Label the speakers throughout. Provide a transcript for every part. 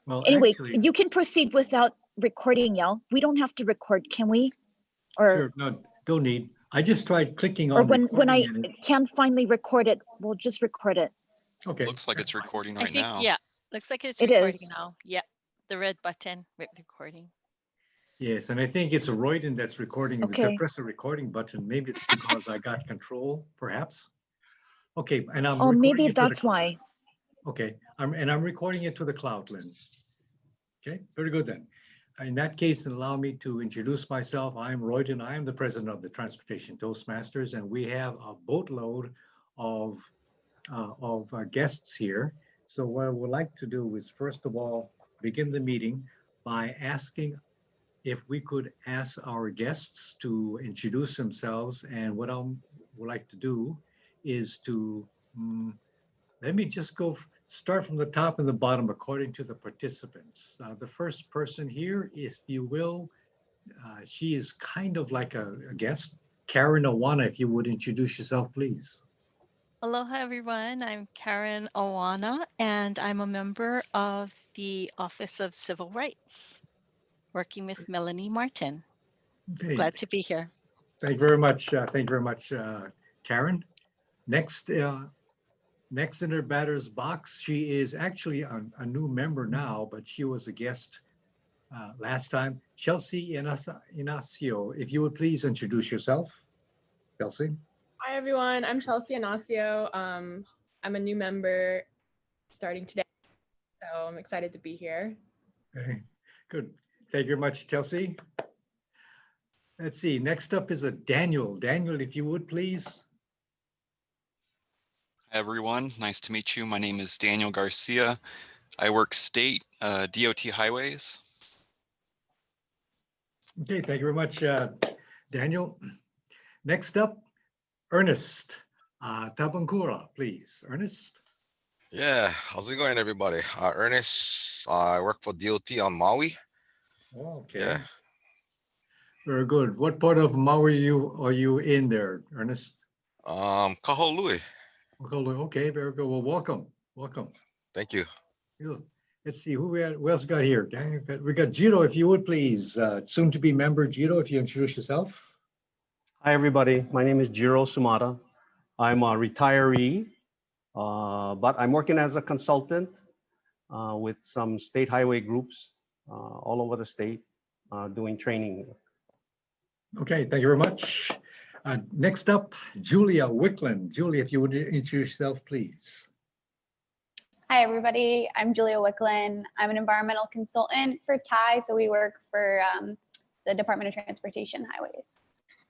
Speaker 1: Well,
Speaker 2: Anyway,
Speaker 1: actually,
Speaker 2: you can proceed without recording, Yell. We don't have to record, can we? Or
Speaker 1: sure, no, don't need. I just tried clicking
Speaker 2: or
Speaker 1: on
Speaker 2: when I
Speaker 1: recording and it,
Speaker 2: can finally record it, we'll just record it.
Speaker 1: okay.
Speaker 3: Looks like it's recording
Speaker 4: I
Speaker 3: right
Speaker 4: think,
Speaker 3: now.
Speaker 4: yeah, looks like it's
Speaker 2: It
Speaker 4: recording
Speaker 2: is.
Speaker 4: now. Yeah, the red button, recording.
Speaker 1: Yes, and I think it's a Royden that's recording. If I
Speaker 2: Okay.
Speaker 1: press the recording button, maybe it's because I got control, perhaps. Okay, and I'm
Speaker 2: Oh,
Speaker 1: recording
Speaker 2: maybe
Speaker 1: it to the
Speaker 2: that's
Speaker 1: cloud.
Speaker 2: why.
Speaker 1: Okay, I'm recording it to the cloud, Lynn. Okay, very good then. In that case, allow me to introduce myself. I'm Royden. I am the president of the Transportation Toastmasters, and we have a boatload of guests here. So what I would like to do is, first of all, begin the meeting by asking if we could ask our guests to introduce themselves. And what I would like to do is to let me just start from the top and the bottom according to the participants. The first person here, if you will, she is kind of like a guest. Karen Awana, if you would introduce yourself, please.
Speaker 4: Aloha, everyone. I'm Karen Awana, and I'm a member of the Office of Civil Rights, working with Melanie Martin.
Speaker 1: Okay,
Speaker 4: Glad to be here.
Speaker 1: thank you very much. Thank you very much, Karen. Next, next in her batter's box, she is actually a new member now, but she was a guest last time. Chelsea Inacio, if you would please introduce yourself. Chelsea.
Speaker 5: Hi everyone, I'm Chelsea Inacio. I'm a new member starting today, so I'm excited to be here.
Speaker 1: Okay, good. Thank you very much, Chelsea. Let's see, next up is a Daniel. Daniel, if you would please.
Speaker 3: Hi, everyone. Nice to meet you. My name is Daniel Garcia. I work state DOT highways.
Speaker 1: Okay, thank you very much, Daniel. Next up, Ernest Tabancura, please. Ernest.
Speaker 6: Yeah, how's it going, everybody? Ernest, I work for DOT on Maui.
Speaker 1: Okay.
Speaker 6: Yeah.
Speaker 1: Very good. What part of Maui are you in there, Ernest?
Speaker 6: Kahului.
Speaker 1: Okay, very good. Well, welcome.
Speaker 6: Thank you.
Speaker 1: Good. Let's see who else got here. We got Jiro, if you would please. Soon to be member Jiro, if you introduce yourself.
Speaker 7: Hi, everybody. My name is Jiro Sumata. I'm a retiree, but I'm working as a consultant with some state highway groups all over the state doing training.
Speaker 1: Okay, thank you very much. Next up, Julia Wicklund. Julia, if you would introduce yourself, please.
Speaker 8: Hi, everybody. I'm Julia Wicklund. I'm an environmental consultant for TIE, so we work for the Department of Transportation Highways.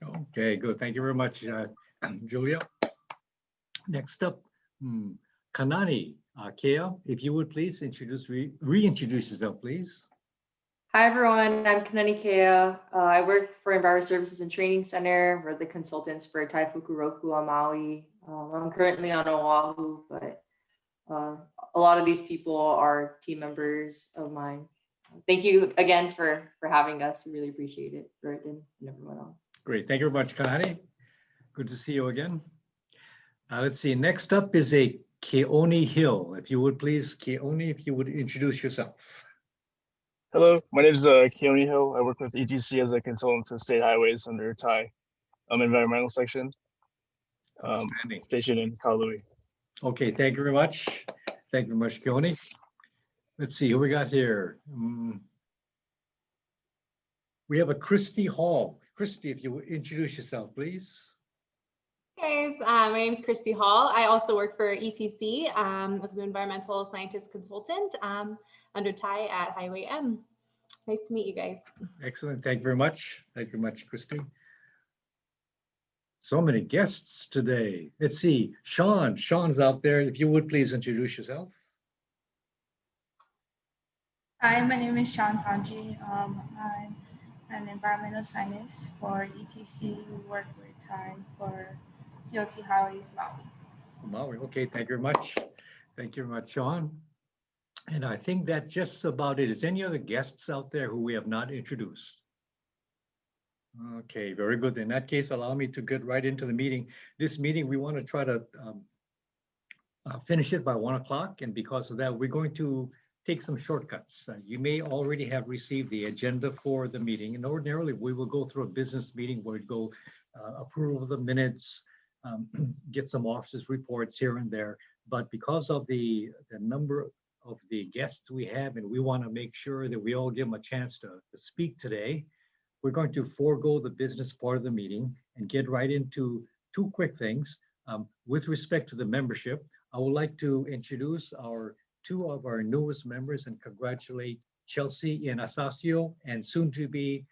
Speaker 1: Okay, good. Thank you very much, Julia. Next up, Kanani Kea, if you would please reintroduce yourself, please.
Speaker 9: Hi, everyone. I'm Kanani Kea. I work for Enviro Services and Training Center. We're the consultants for Tai Fukuroku on Maui. I'm currently on Oahu, but a lot of these people are team members of mine. Thank you again for having us. We really appreciate it, Burton and everyone else.
Speaker 1: Great. Thank you very much, Kanani. Good to see you again. Let's see. Next up is a Keone Hill. If you would please, Keone, if you would introduce yourself.
Speaker 10: Hello, my name is Keone Hill. I work with ETC as a consultant to state highways under TIE environmental section, stationed in Kaului.
Speaker 1: Okay, thank you very much. Thank you very much, Keone. Let's see who we got here. We have a Christy Hall. Christy, if you would introduce yourself, please.
Speaker 11: Hey guys, my name is Christy Hall. I also work for ETC as an environmental scientist consultant under TIE at Highway M. Nice to meet you guys.
Speaker 1: Excellent. Thank you very much. Thank you very much, Christy. So many guests today. Let's see. Sean's out there. If you would please introduce yourself.
Speaker 12: Hi, my name is Sean Tanji. I'm an environmental scientist for ETC. We work with TIE for DOT Highways Maui.
Speaker 1: Maui. Okay, thank you very much. Thank you very much, Sean. And I think that just about it. Is any other guests out there who we have not introduced? Okay, very good. In that case, allow me to get right into the meeting. This meeting, we want to try to finish it by 1 o'clock. And because of that, we're going to take some shortcuts. You may already have received the agenda for the meeting, and ordinarily we will go through a business meeting where we go approve of the minutes, get some officers' reports here and there. But because of the number of the guests we have, and we want to make sure that we all give them a chance to speak today, we're going to forego the business part of the meeting and get right into two quick things. With respect to the membership, I would like to introduce two of our newest members and congratulate Chelsea and Asasio and soon to be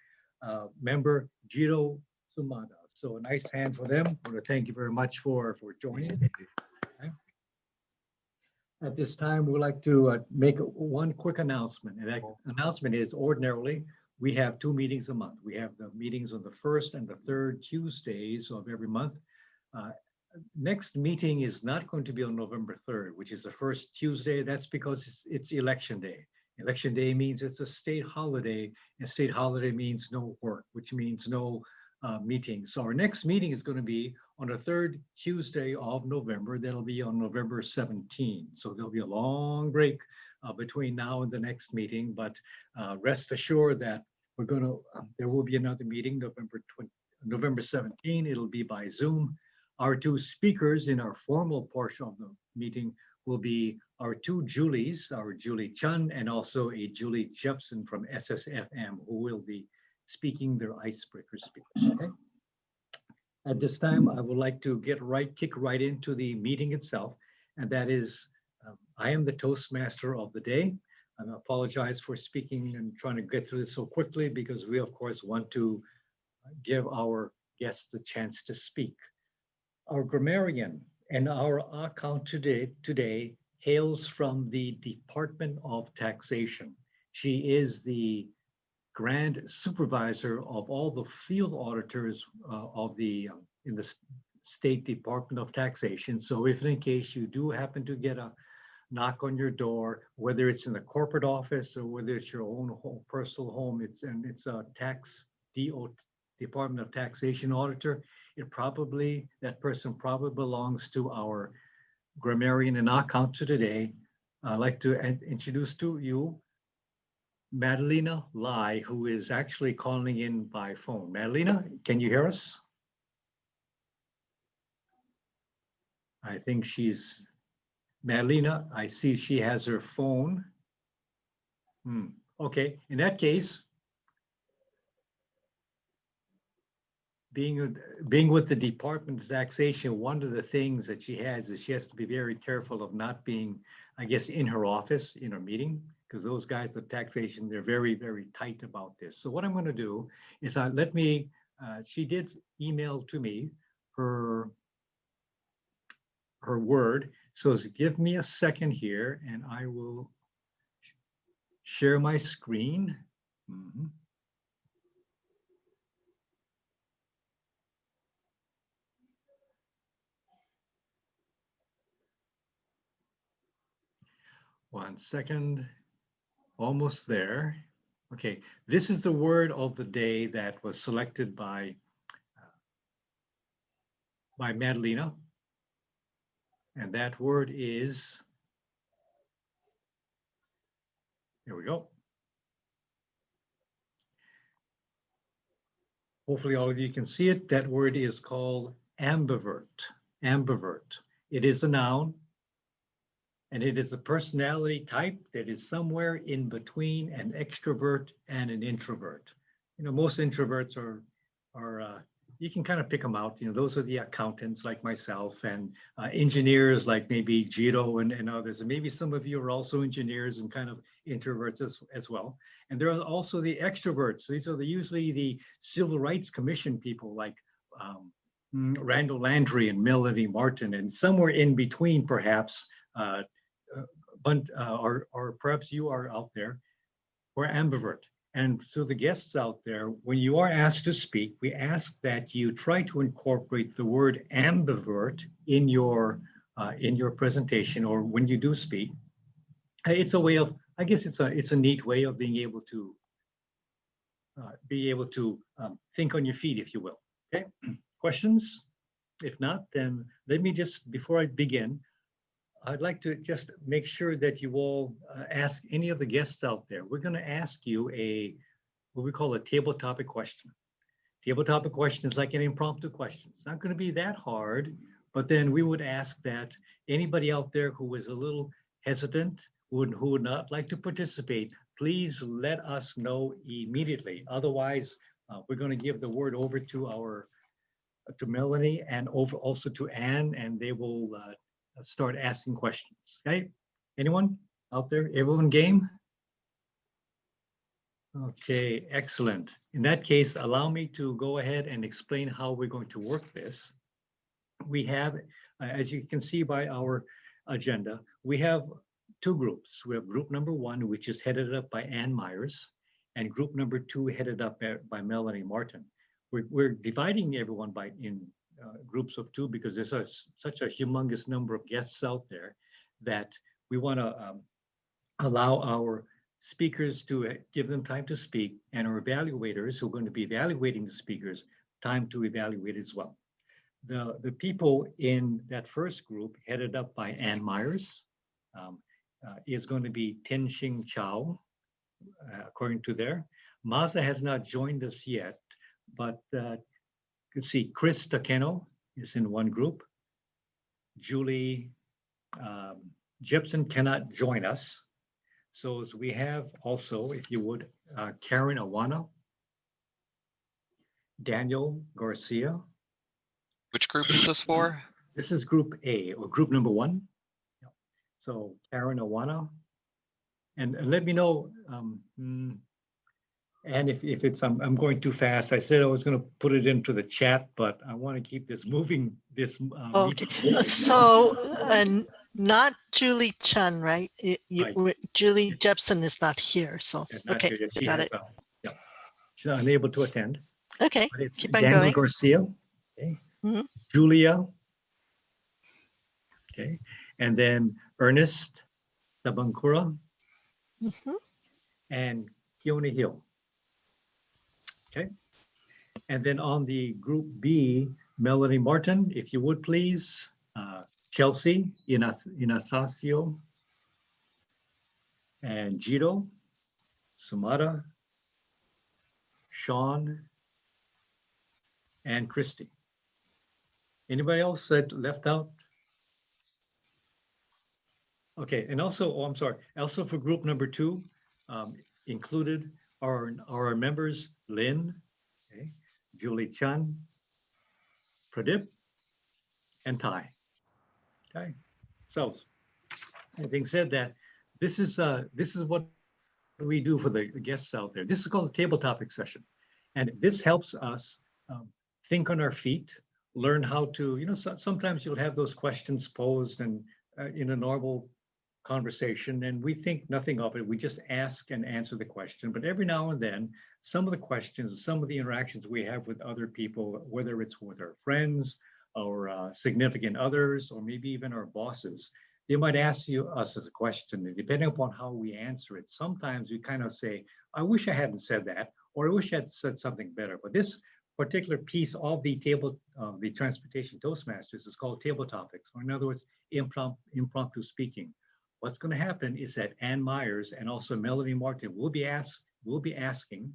Speaker 1: member Jiro Sumada. So a nice hand for them. I want to thank you very much for joining. Okay. At this time, we'd like to make one quick announcement. And that announcement is ordinarily, we have 2 meetings a month. We have the meetings on the 1st and the 3rd Tuesdays of every month. Next meeting is not going to be on November 3rd, which is the first Tuesday. That's because it's election day. Election day means it's a state holiday, and state holiday means no work, which means no meetings. So our next meeting is going to be on the 3rd Tuesday of November. That'll be on November 17. So there'll be a long break between now and the next meeting, but rest assured that there will be another meeting November 17. It'll be by Zoom. Our 2 speakers in our formal portion of the meeting will be our 2 Julies, our Julie Chun and also a Julie Jepson from SSFM, who will be speaking their icebreaker speakers. Okay. At this time, I would like to kick right into the meeting itself, and that is, I am the Toastmaster of the day. I apologize for speaking and trying to get through this so quickly because we, of course, want to give our guests a chance to speak. Our grammarian and our account today hails from the Department of Taxation. She is the grand supervisor of all the field auditors in the State Department of Taxation. So if in case you do happen to get a knock on your door, whether it's in the corporate office or whether it's your own personal home, it's a Department of Taxation auditor, that person probably belongs to our grammarian and account today. I'd like to introduce to you Madalena Lai, who is actually calling in by phone. Madalena, can you hear us? I think Madalena, I see she has her phone. Okay, in that case, being with the Department of Taxation, one of the things that she has is she has to be very careful of not being, I guess, in her office, in her meeting, because those guys at taxation, they're very, very tight about this. So what I'm going to do is she did email to me her word. So give me a second here and I will share my screen. One second, almost there. Okay, this is the word of the day that was selected by Madalena. And that word is, here we go. Hopefully all of you can see it. That word is called ambivert. Ambivert. It is a noun. And it is a personality type that is somewhere in between an extrovert and an introvert. Most introverts are you can kind of pick them out. Those are the accountants like myself and engineers like maybe Jiro and others. And maybe some of you are also engineers and kind of introverts as well. And there are also the extroverts. These are usually the Civil Rights Commission people like Randall Landry and Melody Martin. And somewhere in between, perhaps, or perhaps you are out there, or ambivert. And so the guests out there, when you are asked to speak, we ask that you try to incorporate the word ambivert in your presentation or when you do speak. It's a way of, I guess it's a neat way of being able to think on your feet, if you will. Okay, questions? If not, then let me just, before I begin, I'd like to just make sure that you all ask any of the guests out there. We're going to ask you what we call a table topic question. Table topic question is like an impromptu question. It's not going to be that hard, but then we would ask that anybody out there who is a little hesitant, who would not like to participate, please let us know immediately. Otherwise, we're going to give the word over to Melanie and over also to Anne, and they will start asking questions. Okay, anyone out there? Everyone game? Okay, excellent. In that case, allow me to go ahead and explain how we're going to work this. We have, as you can see by our agenda, we have two groups. We have group number 1, which is headed up by Ann Myers, and group number 2 headed up by Melanie Martin. We're dividing everyone in groups of 2 because there's such a humongous number of guests out there that we want to allow our speakers to give them time to speak, and our evaluators who are going to be evaluating the speakers time to evaluate as well. The people in that first group, headed up by Ann Myers, is going to be Tien-Shing Chow, according to there. Maza has not joined us yet, but you can see Chris Takeno is in one group. Julie Jepson cannot join us. So as we have also, if you would, Karen Awana, Daniel Garcia.
Speaker 3: Which group is this for?
Speaker 1: This is group A, or group number 1. So Karen Awana. And let me know, and if it's I'm going too fast. I said I was going to put it into the chat, but I want to keep this moving.
Speaker 13: Okay, so not Julie Chun, right?
Speaker 1: Right.
Speaker 13: Julie Jepson is not here, so okay, got it.
Speaker 1: Yeah, she's unable to attend.
Speaker 13: Okay,
Speaker 1: but it's
Speaker 13: keep on
Speaker 1: Daniel
Speaker 13: going.
Speaker 1: Garcia, okay. Julia, okay, and then Ernest Tabankura, and Keone Hill. Okay, and then on the group B, Melanie Martin, if you would please, Chelsea Inasacio, and Jiro, Sumata, Sean, and Christy. Anybody else that left out? Okay, and also, oh, I'm sorry, also for group number 2, included are our members Lynn, okay, Julie Chan, Pradip, and Ty. Okay, so having said that, this is what we do for the guests out there. This is called a table topic session, and this helps us think on our feet, learn how to, sometimes you'll have those questions posed and in a normal conversation, and we think nothing of it. We just ask and answer the question. But every now and then, some of the questions, some of the interactions we have with other people, whether it's with our friends, our significant others, or maybe even our bosses, they might ask us as a question, and depending upon how we answer it, sometimes we kind of say, I wish I hadn't said that, or I wish I had said something better. But this particular piece of the the Transportation Toastmasters is called Table Topics, or in other words, impromptu speaking. What's going to happen is that Ann Myers and also Melanie Martin will be asking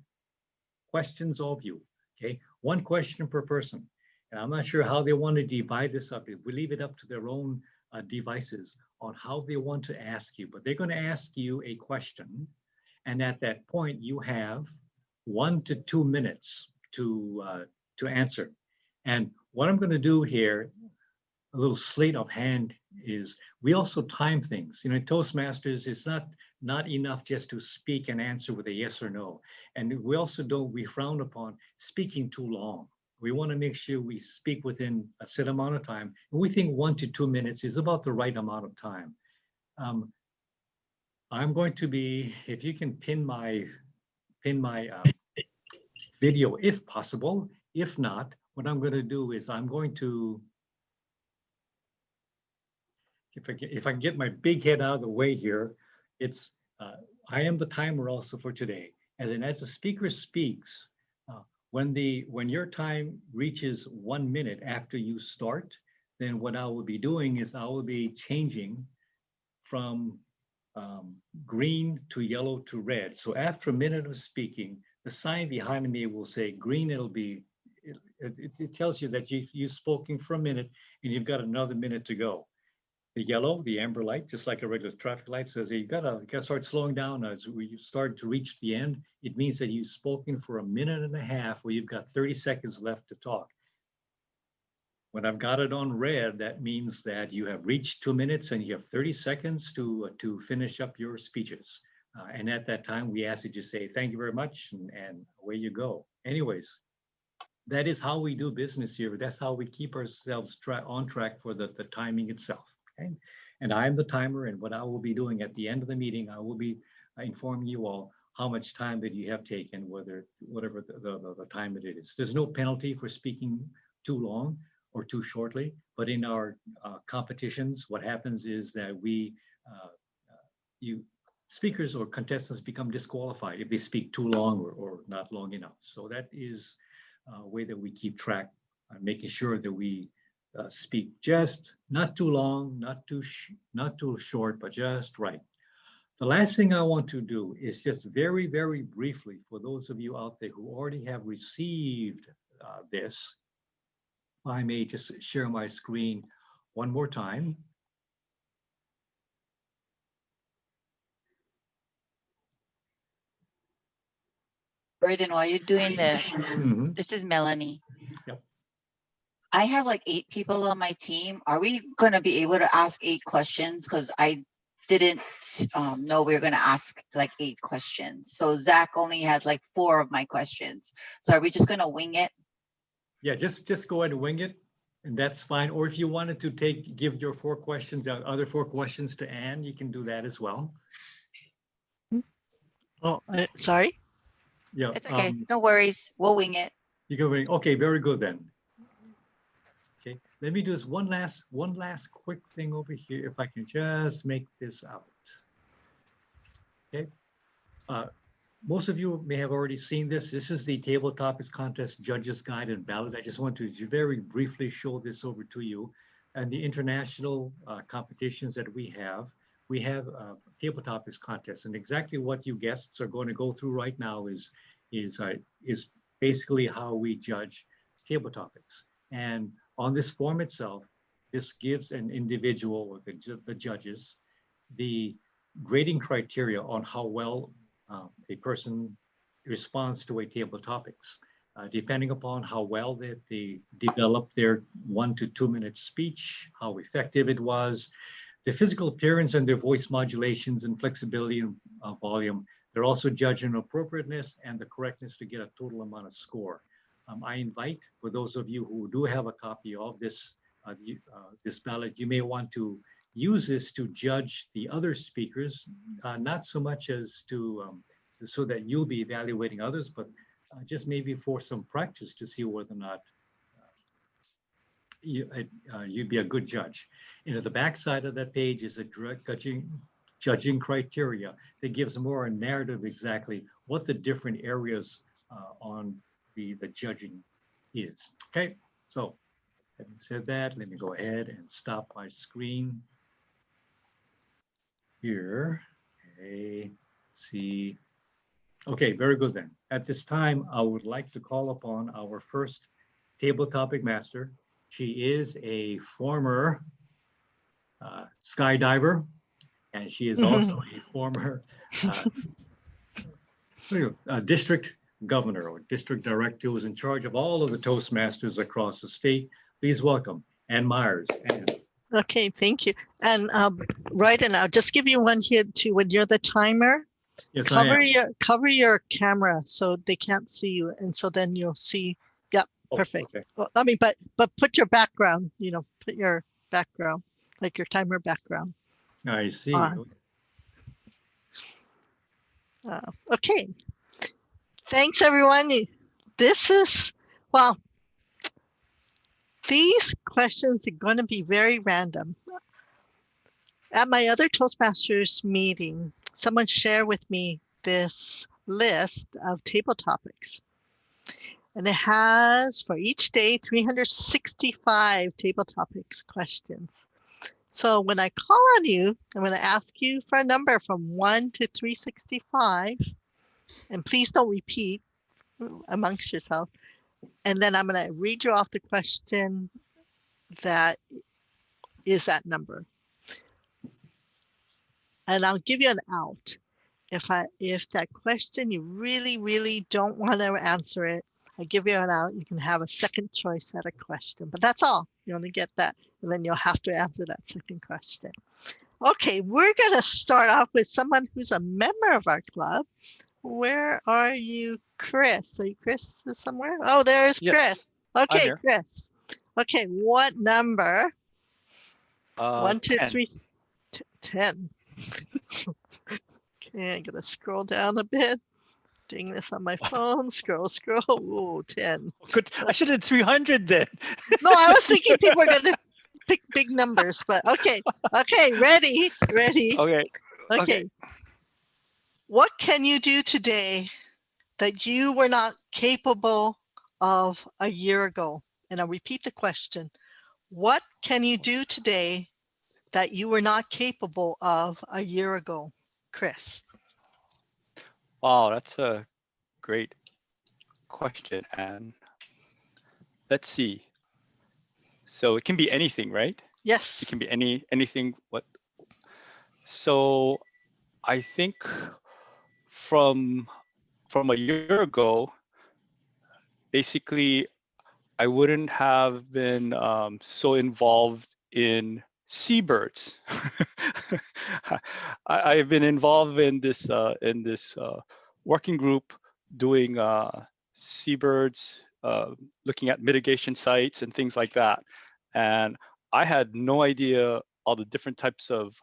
Speaker 1: questions of you. Okay, one question per person. And I'm not sure how they want to divide this up. We leave it up to their own devices on how they want to ask you. But they're going to ask you a question, and at that point, you have 1 to 2 minutes to answer. And what I'm going to do here, a little sleight of hand, is we also time things. In Toastmasters, it's not enough just to speak and answer with a yes or no. And we frown upon speaking too long. We want to make sure we speak within a set amount of time. And we think 1 to 2 minutes is about the right amount of time. I'm going to be, if you can pin my video if possible. If not, what I'm going to do is I'm going to, if I can get my big head out of the way here, I am the timer also for today. And then as the speaker speaks, when your time reaches 1 minute after you start, then what I will be doing is I will be changing from green to yellow to red. So after a minute of speaking, the sign behind me will say green. It tells you that you've spoken for a minute and you've got another minute to go. The yellow, the amber light, just like a regular traffic light, says you gotta start slowing down as we start to reach the end. It means that you've spoken for a minute and a half, where you've got 30 seconds left to talk. When I've got it on red, that means that you have reached 2 minutes and you have 30 seconds to finish up your speeches. And at that time, we ask that you say thank you very much, and away you go. Anyways, that is how we do business here. That's how we keep ourselves on track for the timing itself. Okay? And I'm the timer, and what I will be doing at the end of the meeting, I will be informing you all how much time that you have taken, whatever the time it is. There's no penalty for speaking too long or too shortly, but in our competitions, what happens is that speakers or contestants become disqualified if they speak too long or not long enough. So that is a way that we keep track, making sure that we speak just not too long, not too short, but just right. The last thing I want to do is just very, very briefly, for those of you out there who already have received this, if I may just share my screen one more time.
Speaker 14: Braden, while you're doing this is Melanie.
Speaker 1: Yep.
Speaker 14: I have like 8 people on my team. Are we going to be able to ask 8 questions? Because I didn't know we were going to ask like 8 questions. So Zach only has like 4 of my questions. So are we just going to wing it?
Speaker 1: Yeah, just go ahead and wing it, and that's fine. Or if you wanted to give your 4 questions, other 4 questions to Anne, you can do that as well.
Speaker 13: Oh, sorry.
Speaker 14: Yeah. It's okay. No worries. We'll wing it.
Speaker 1: You can wing. Okay, very good then. Okay, let me do this one last quick thing over here. If I can just make this out. Okay. Most of you may have already seen this. This is the Table Topics Contest Judges Guide and Ballot. I just want to very briefly show this over to you. And the international competitions that we have Table Topics Contest. And exactly what you guests are going to go through right now is basically how we judge table topics. And on this form itself, this gives an individual or the judges the grading criteria on how well a person responds to a table topics, depending upon how well they develop their 1 to 2 minute speech, how effective it was, the physical appearance and their voice modulations and flexibility and volume. They're also judging appropriateness and the correctness to get a total amount of score. I invite, for those of you who do have a copy of this ballot, you may want to use this to judge the other speakers, not so much as so that you'll be evaluating others, but just maybe for some practice to see whether or not you'd be a good judge. The back side of that page is a direct judging criteria that gives more a narrative exactly what the different areas on the judging is. Okay, so having said that, let me go ahead and stop my screen here. Okay, see. Okay, very good then. At this time, I would like to call upon our first table topic master. She is a former skydiver, and she is also a former district governor or district director who was in charge of all of the Toastmasters across the state. Please welcome Ann Myers. Ann.
Speaker 13: Okay, thank you. And right, and I'll just give you one hint too. When you're the timer,
Speaker 1: yes,
Speaker 13: cover your camera so they can't see you, and so then you'll see. Yep, perfect. Okay. Well, I mean, but put your background. Put your background, like your timer background.
Speaker 1: I see.
Speaker 13: Okay. Thanks, everyone. These questions are going to be very random. At my other Toastmasters meeting, someone shared with me this list of table topics. And it has, for each day, 365 table topics questions. So when I call on you, I'm going to ask you for a number from 1 to 365. And please don't repeat amongst yourself. And then I'm going to read you off the question that is that number. And I'll give you an out. If that question you really don't want to answer it, I give you an out. You can have a second choice at a question, but that's all. You only get that, and then you'll have to answer that second question. Okay, we're going to start off with someone who's a member of our club. Where are you, Chris? Are you Chris somewhere? Oh, there's
Speaker 15: Yes,
Speaker 13: Chris.
Speaker 15: I'm
Speaker 13: Okay,
Speaker 15: here.
Speaker 13: Chris. Okay, what number? 1, 2,
Speaker 15: 10.
Speaker 13: 3, 10. Okay, I'm gonna scroll down a bit. Doing this on my phone. Scroll. Ooh, 10.
Speaker 15: Good. I should have 300 then.
Speaker 13: No, I was thinking people are gonna pick big numbers, but okay. Okay, ready. Okay. What can you do today that you were not capable of a year ago? And I'll repeat the question. What can you do today that you were not capable of a year ago? Chris.
Speaker 15: Wow, that's a great question. And let's see. So it can be anything, right?
Speaker 13: Yes.
Speaker 15: It can be anything. So I think from a year ago, basically, I wouldn't have been so involved in seabirds. I've been involved in this working group doing seabirds, looking at mitigation sites and things like that. And I had no idea all the different types of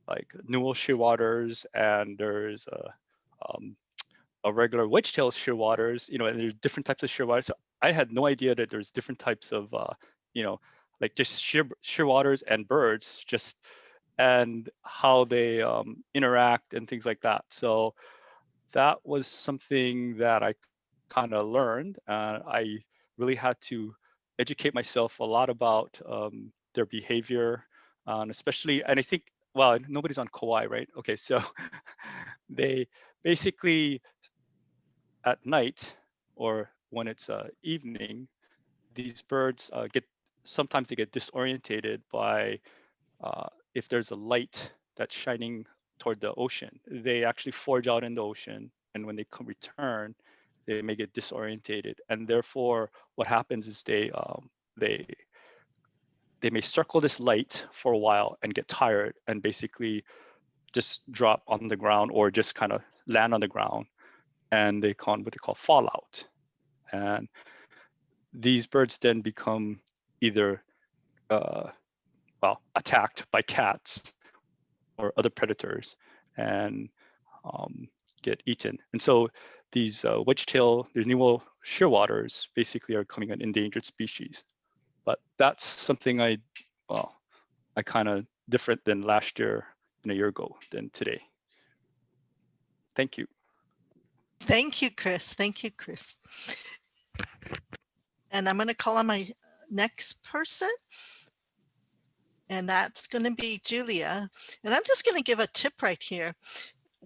Speaker 15: like newel shearwaters, and there's a regular wedge-tailed shearwaters, and there's different types of shearwaters. So I had no idea that there's different types of, like just shearwaters and birds, and how they interact and things like that. So that was something that I kind of learned. I really had to educate myself a lot about their behavior, and I think, well, nobody's on Kauai, right? Okay, so they basically at night, or when it's evening, these birds sometimes they get disorientated by if there's a light that's shining toward the ocean. They actually forge out in the ocean, and when they return, they may get disorientated, and therefore what happens is they may circle this light for a while and get tired and basically just drop on the ground or just kind of land on the ground, and they call what they call fallout. And these birds then become either attacked by cats or other predators and get eaten. And so these these newel shearwaters basically are becoming an endangered species. But that's something I kind of different than last year and a year ago than today. Thank you.
Speaker 13: Thank you, Chris. And I'm going to call on my next person. And that's going to be Julia. And I'm just going to give a tip right here.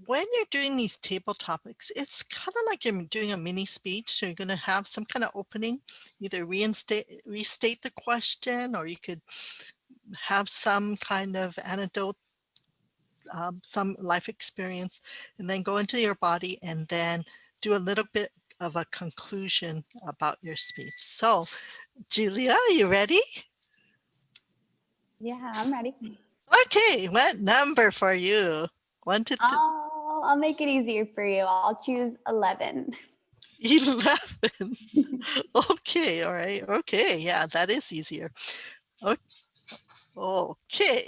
Speaker 13: When you're doing these table topics, it's kind of like you're doing a mini speech. So you're going to have some kind of opening, either restate the question, or you could have some kind of anecdote, some life experience, and then go into your body and then do a little bit of a conclusion about your speech. So, Julia, are you ready?
Speaker 8: Yeah, I'm ready.
Speaker 13: Okay, what number for you? 1 to 10.
Speaker 8: I'll make it easier for you. I'll choose 11.
Speaker 13: 11. Okay, all right. Okay, yeah, that is easier. Okay.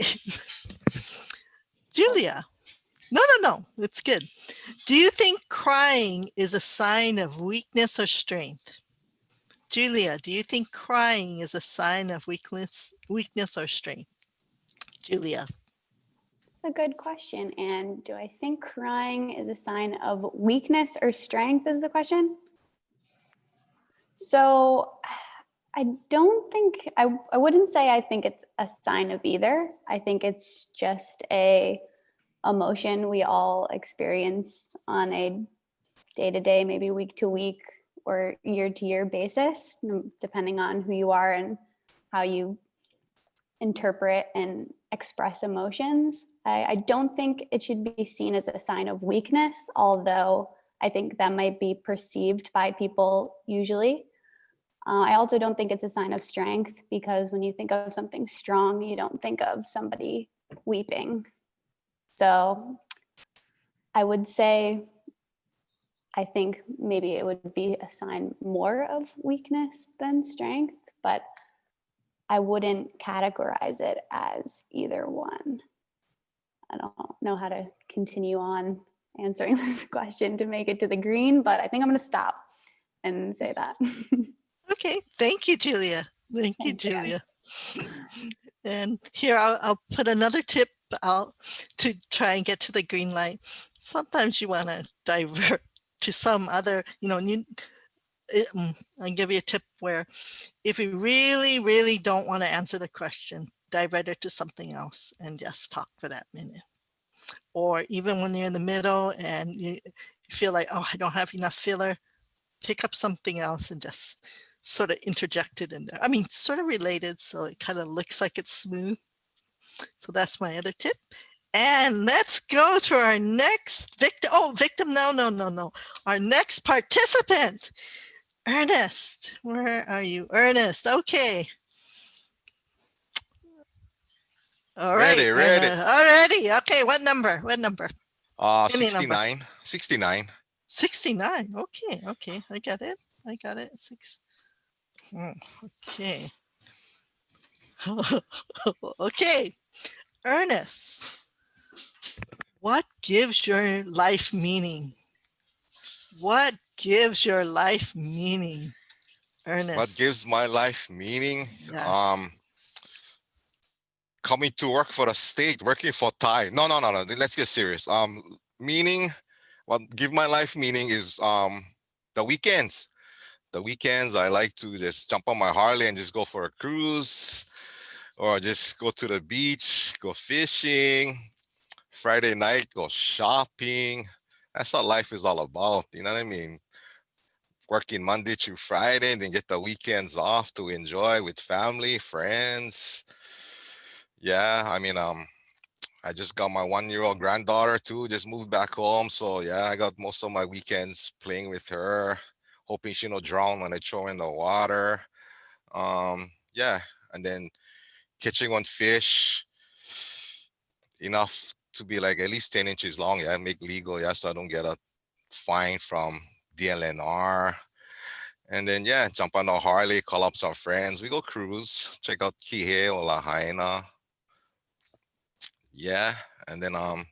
Speaker 13: Julia. No, it's good. Do you think crying is a sign of weakness or strength? Julia, do you think crying is a sign of weakness or strength? Julia.
Speaker 8: That's a good question. And do I think crying is a sign of weakness or strength is the question? So I don't think, I wouldn't say I think it's a sign of either. I think it's just a emotion we all experience on a day-to-day, maybe week-to-week or year-to-year basis, depending on who you are and how you interpret and express emotions. I don't think it should be seen as a sign of weakness, although I think that might be perceived by people usually. I also don't think it's a sign of strength, because when you think of something strong, you don't think of somebody weeping. So I would say, I think maybe it would be a sign more of weakness than strength, but I wouldn't categorize it as either one. I don't know how to continue on answering this question to make it to the green, but I think I'm going to stop and say that.
Speaker 13: Okay, thank you, Julia. Thank you, Julia. And here I'll put another tip out to try and get to the green light. Sometimes you want to divert to some other, I'll give you a tip where if you really, really don't want to answer the question, divert it to something else and just talk for that minute. Or even when you're in the middle and you feel like, oh, I don't have enough filler, pick up something else and just sort of interject it in there. I mean, sort of related, so it kind of looks like it's smooth. So that's my other tip. And let's go to our next victim. Oh, victim, no. Our next participant, Ernest. Where are you, Ernest? Okay. All right.
Speaker 6: Ready.
Speaker 13: Already. Okay, what number? Any number.
Speaker 6: 69.
Speaker 13: 69. Okay. I got it. 6. Okay. Okay. Ernest, what gives your life meaning? What gives your life meaning, Ernest?
Speaker 6: What gives my life meaning?
Speaker 13: Yes.
Speaker 6: Coming to work for the state, working for Thai. No. Let's get serious. Meaning, what give my life meaning is the weekends. The weekends, I like to just jump on my Harley and just go for a cruise, or just go to the beach, go fishing. Friday night, go shopping. That's what life is all about. You know what I mean? Working Monday through Friday, and then get the weekends off to enjoy with family, friends. Yeah, I mean, I just got my 1-year-old granddaughter too, just moved back home. So yeah, I got most of my weekends playing with her, hoping she don't drown when I throw her in the water. Yeah, and then catching one fish enough to be like at least 10 inches long. Yeah, make legal. Yeah, so I don't get a fine from DLNR. And then yeah, jump on a Harley, call up some friends. We go cruise, check out Kihei or Lahaina. Yeah, and then I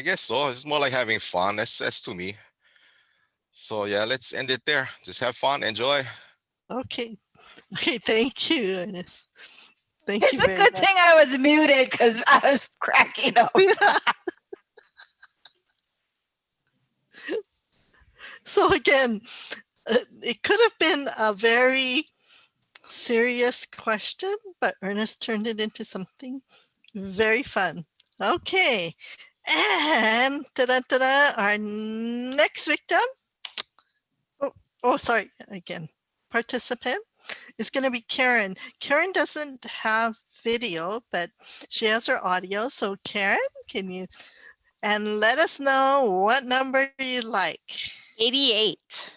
Speaker 6: guess so. It's more like having fun. That's to me. So yeah, let's end it there. Just have fun, enjoy.
Speaker 13: Okay, thank you, Ernest. Thank
Speaker 14: It's
Speaker 13: you
Speaker 14: a
Speaker 13: very
Speaker 14: good
Speaker 13: much.
Speaker 14: thing I was muted because I was cracking up.
Speaker 13: So again, it could have been a very serious question, but Ernest turned it into something very fun. Okay, and our next victim. Oh, sorry, again, participant is going to be Karen. Karen doesn't have video, but she has her audio. So Karen, can you, and let us know what number you like.
Speaker 4: 88.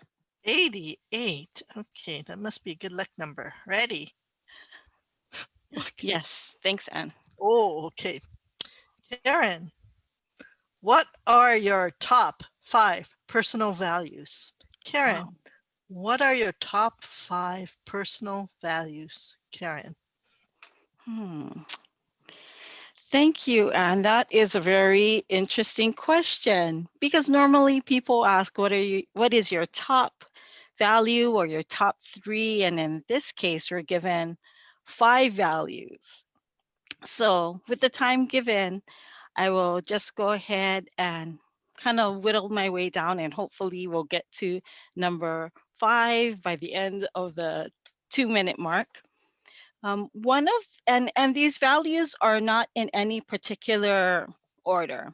Speaker 13: 88. Okay, that must be a good luck number. Ready? Okay.
Speaker 4: Yes, thanks, Anne.
Speaker 13: Oh, okay. Karen, what are your top 5 personal values? Karen,
Speaker 4: Wow.
Speaker 13: what are your top 5 personal values, Karen?
Speaker 4: Thank you, Anne. That is a very interesting question, because normally people ask, what is your top value or your top 3? And in this case, we're given 5 values. So with the time given, I will just go ahead and kind of whittle my way down, and hopefully we'll get to number 5 by the end of the 2-minute mark. One of, and these values are not in any particular order.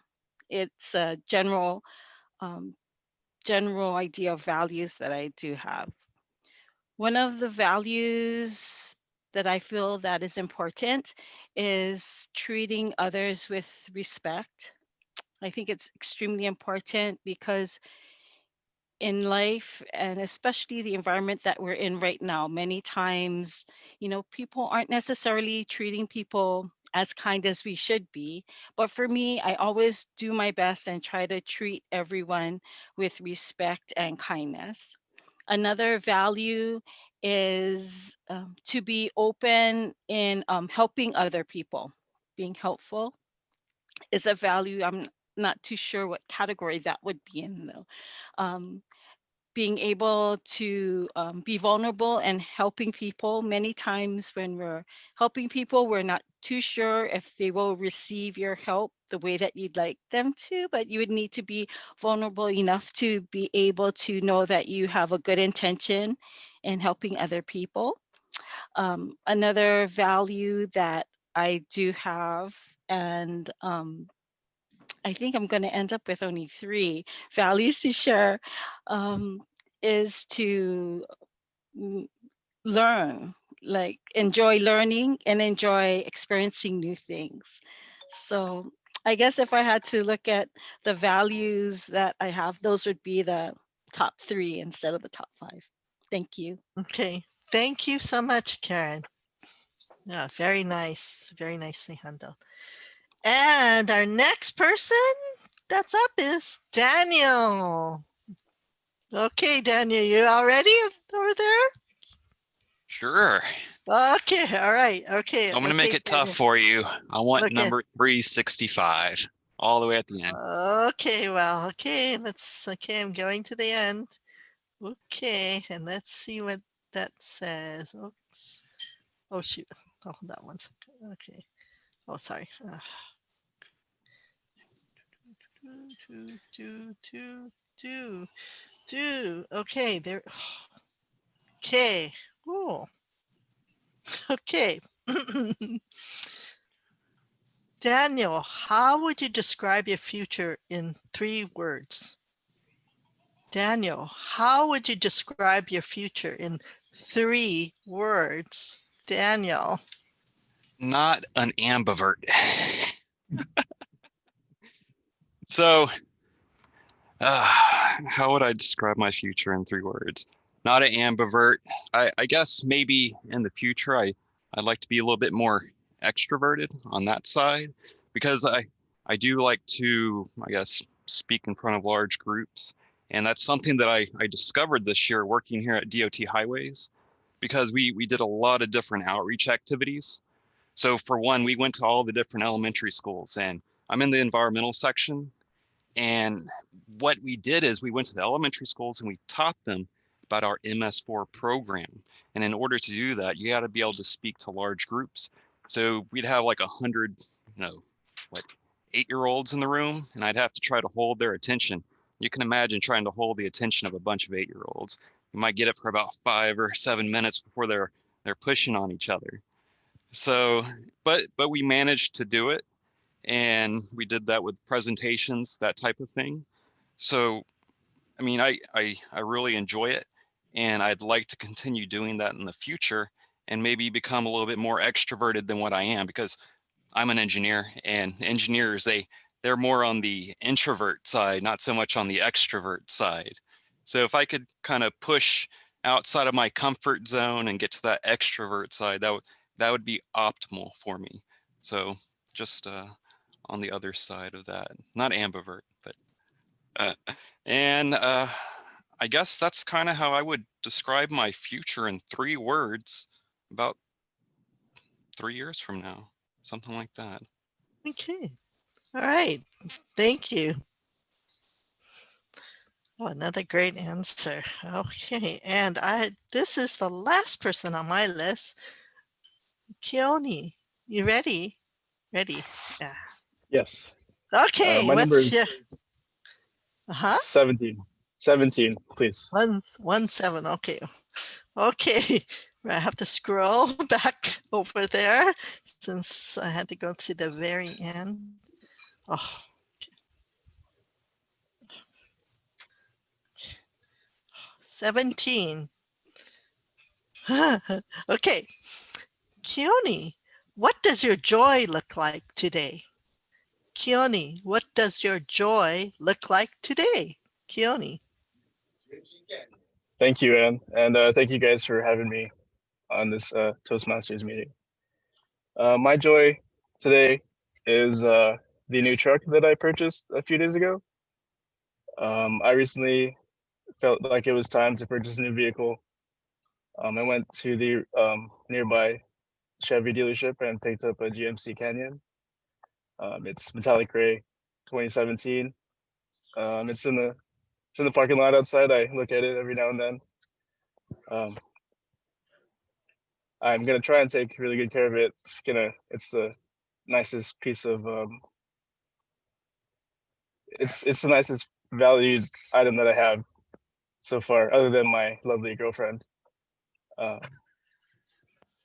Speaker 4: It's a general idea of values that I do have. One of the values that I feel that is important is treating others with respect. I think it's extremely important because in life, and especially the environment that we're in right now, many times, people aren't necessarily treating people as kind as we should be. But for me, I always do my best and try to treat everyone with respect and kindness. Another value is to be open in helping other people. Being helpful is a value. I'm not too sure what category that would be in though. Being able to be vulnerable and helping people. Many times when we're helping people, we're not too sure if they will receive your help the way that you'd like them to, but you would need to be vulnerable enough to be able to know that you have a good intention in helping other people. Another value that I do have, and I think I'm going to end up with only 3 values to share, is to learn, like enjoy learning and enjoy experiencing new things. So I guess if I had to look at the values that I have, those would be the top 3 instead of the top 5. Thank you.
Speaker 13: Okay, thank you so much, Karen. Yeah, very nice, very nicely handled. And our next person that's up is Daniel. Okay, Daniel, you all ready over there?
Speaker 3: Sure.
Speaker 13: Okay, all right, okay.
Speaker 3: I'm going to make it tough for you. I want number 365 all the way at the end.
Speaker 13: Okay, well, okay, I'm going to the end. Okay, and let's see what that says. Oops. Oh, shoot. Oh, hold on one second. Okay. Oh, sorry. Okay, there. Okay. Oh. Okay. Daniel, how would you describe your future in 3 words? Daniel, how would you describe your future in 3 words? Daniel.
Speaker 3: Not an ambivert. So, how would I describe my future in 3 words? Not an ambivert. I guess maybe in the future, I'd like to be a little bit more extroverted on that side, because I do like to, I guess, speak in front of large groups. And that's something that I discovered this year working here at DOT Highways, because we did a lot of different outreach activities. So for one, we went to all the different elementary schools, and I'm in the environmental section. And what we did is we went to the elementary schools and we taught them about our MS4 program. And in order to do that, you got to be able to speak to large groups. So we'd have like 100, 8-year-olds in the room, and I'd have to try to hold their attention. You can imagine trying to hold the attention of a bunch of 8-year-olds. You might get it for about 5 or 7 minutes before they're pushing on each other. So, but we managed to do it. And we did that with presentations, that type of thing. So, I mean, I really enjoy it, and I'd like to continue doing that in the future and maybe become a little bit more extroverted than what I am, because I'm an engineer, and engineers, they're more on the introvert side, not so much on the extrovert side. So if I could kind of push outside of my comfort zone and get to that extrovert side, that would be optimal for me. So just on the other side of that, not ambivert, but I guess that's kind of how I would describe my future in 3 words, about 3 years from now, something like that.
Speaker 13: Okay. All right. Thank you. Oh, another great answer. Okay. And this is the last person on my list. Keone, you ready? Ready. Yeah.
Speaker 10: Yes.
Speaker 13: Okay.
Speaker 10: My number
Speaker 13: What's
Speaker 10: is
Speaker 13: your
Speaker 10: 17. 17, please.
Speaker 13: 117. Okay. Okay. I have to scroll back over there since I had to go to the very end. Oh, 17. Okay. Keone, what does your joy look like today? Keone, what does your joy look like today? Keone.
Speaker 10: Thank you, Anne. And thank you guys for having me on this Toastmasters meeting. My joy today is the new truck that I purchased a few days ago. I recently felt like it was time to purchase a new vehicle. I went to the nearby Chevy dealership and picked up a GMC Canyon. It's metallic gray, 2017. It's in the parking lot outside. I look at it every now and then. I'm gonna try and take really good care of it. It's the nicest piece of it's the nicest valued item that I have so far, other than my lovely girlfriend.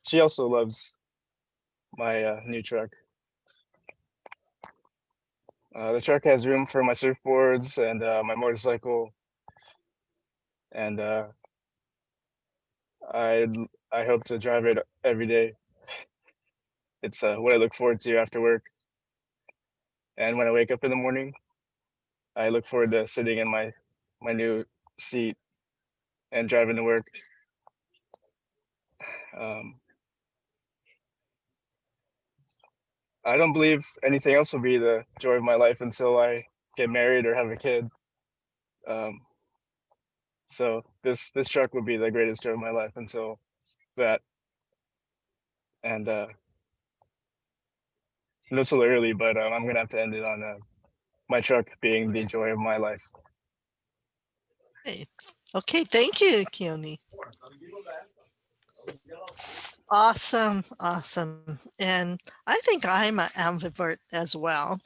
Speaker 10: She also loves my new truck. The truck has room for my surfboards and my motorcycle, and I hope to drive it every day. It's what I look forward to after work, and when I wake up in the morning, I look forward to sitting in my new seat and driving to work. I don't believe anything else will be the joy of my life until I get married or have a kid. So this truck would be the greatest joy of my life until that. And no, till early, but I'm gonna have to end it on my truck being the joy of my life.
Speaker 13: Hey. Okay, thank you, Keone. Awesome, awesome. And I think I'm an ambivert as well,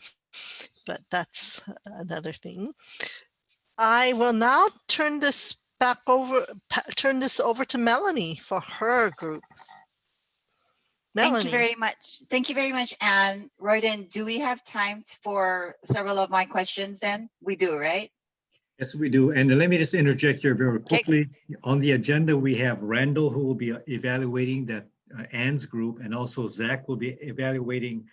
Speaker 13: but that's another thing. I will now turn this over to Melanie for her group. Melanie.
Speaker 14: Thank you very much. Thank you very much, Anne. Royden, do we have time for several of my questions then? We do, right?
Speaker 1: Yes, we do. And let me just interject here very quickly. On the agenda, we have Randall, who will be evaluating that Anne's group, and also Zach will be evaluating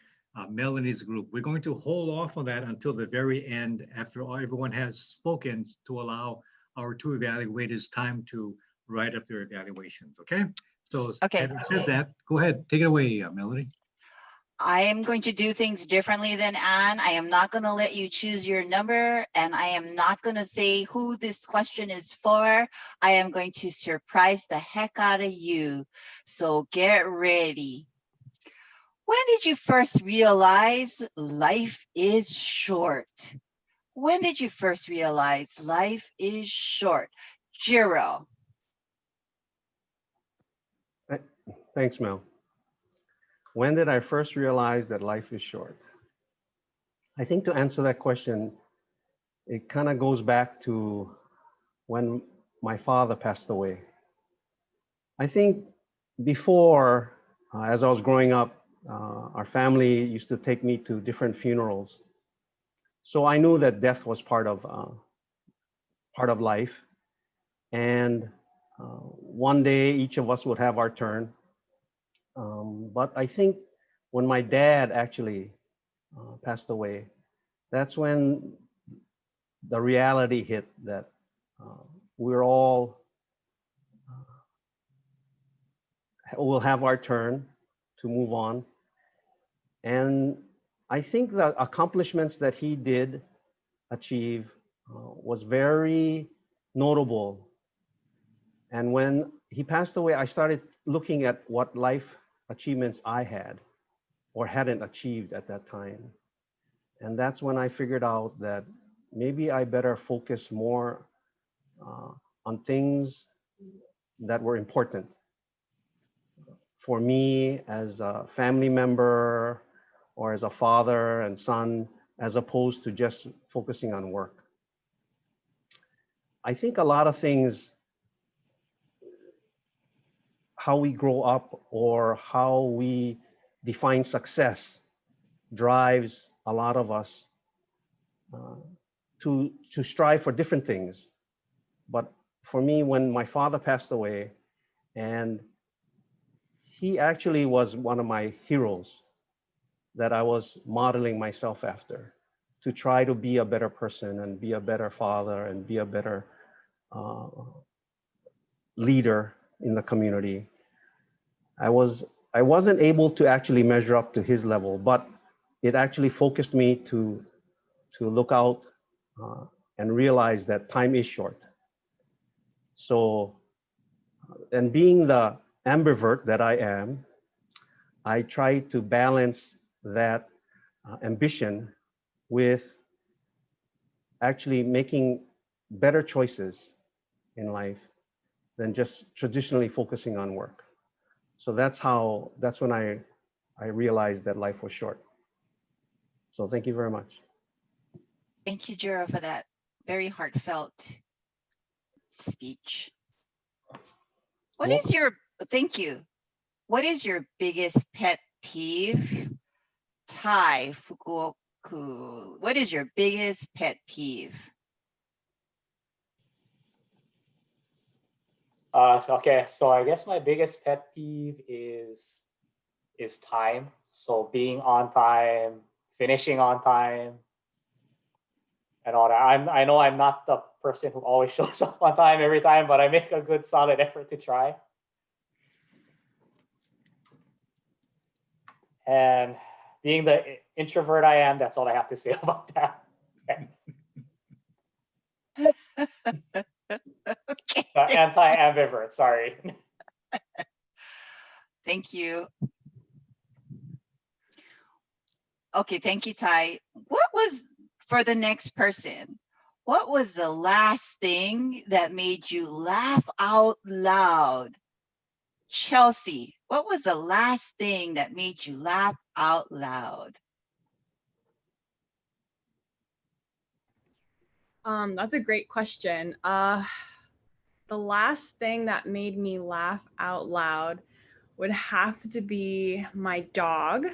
Speaker 1: Melanie's group. We're going to hold off on that until the very end, after everyone has spoken, to allow our two evaluators time to write up their evaluations. Okay. So having said that, go ahead, take it away, Melanie.
Speaker 14: I am going to do things differently than Anne. I am not going to let you choose your number, and I am not going to say who this question is for. I am going to surprise the heck out of you. So get ready. When did you first realize life is short? When did you first realize life is short? Jiro.
Speaker 7: Thanks, Mel. When did I first realize that life is short? I think to answer that question, it kind of goes back to when my father passed away. I think before, as I was growing up, our family used to take me to different funerals. So I knew that death was part of life. And one day each of us would have our turn. But I think when my dad actually passed away, that's when the reality hit that we're all will have our turn to move on. And I think the accomplishments that he did achieve was very notable. And when he passed away, I started looking at what life achievements I had or hadn't achieved at that time. And that's when I figured out that maybe I better focus more on things that were important for me as a family member or as a father and son, as opposed to just focusing on work. I think a lot of things, how we grow up or how we define success, drives a lot of us to strive for different things. But for me, when my father passed away, and he actually was one of my heroes that I was modeling myself after, to try to be a better person and be a better father and be a better leader in the community. I wasn't able to actually measure up to his level, but it actually focused me to look out and realize that time is short. So, and being the ambivert that I am, I try to balance that ambition with actually making better choices in life than just traditionally focusing on work. So that's when I realized that life was short. So thank you very much.
Speaker 14: Thank you, Jiro, for that very heartfelt speech. What is your, thank you. What is your biggest pet peeve? Tai Fukuoku, what is your biggest pet peeve?
Speaker 16: Okay, so I guess my biggest pet peeve is time. So being on time, finishing on time, and all that. I know I'm not the person who always shows up on time every time, but I make a good solid effort to try. And being the introvert I am, that's all I have to say about that.
Speaker 14: Okay.
Speaker 16: Anti-ambivert, sorry.
Speaker 14: Thank you. Okay, thank you, Tai. What was, for the next person, what was the last thing that made you laugh out loud? Chelsea, what was the last thing that made you laugh out loud?
Speaker 5: That's a great question. The last thing that made me laugh out loud would have to be my dog.